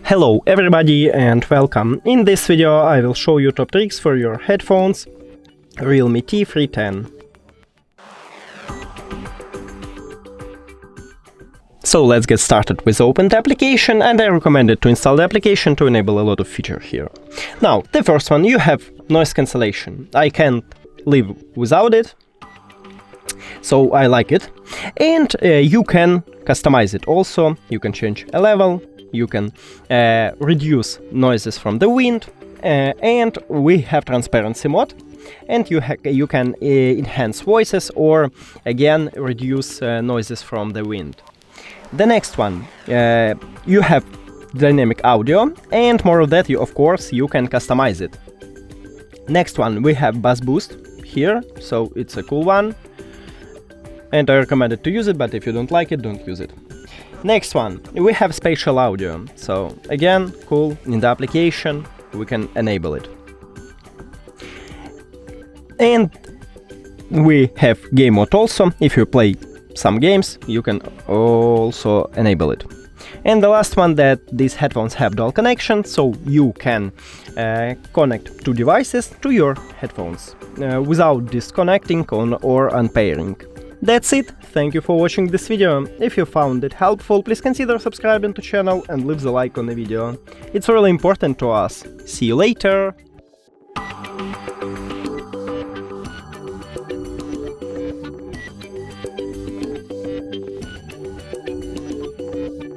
Hello everybody and welcome. In this video I will show you top tricks for your headphones REALME T310. So let's get started with open the application, and I recommend it to install the application to enable a lot of features here. Now, the first one, you have noise cancellation. I can't live without it, so I like it. And you can customize it also. You can change a level, you can reduce noises from the wind, and we have transparency mode. And you can enhance voices or again reduce noises from the wind. The next one, you have dynamic audio, and more of that, of course, you can customize it. Next one, we have bass boost here, so it's a cool one, and I recommend it to use it, but if you don't like it, don't use it. Next one, we have spatial audio, so again, cool, in the application, we can enable it. And we have game mode also. If you play some games, you can also enable it. And the last one, that these headphones have dual connection, so you can connect two devices to your headphones without disconnecting or unpairing. That's it. Thank you for watching this video. If you found it helpful, please consider subscribing to the channel and leave the like on the video. It's really important to us. See you later!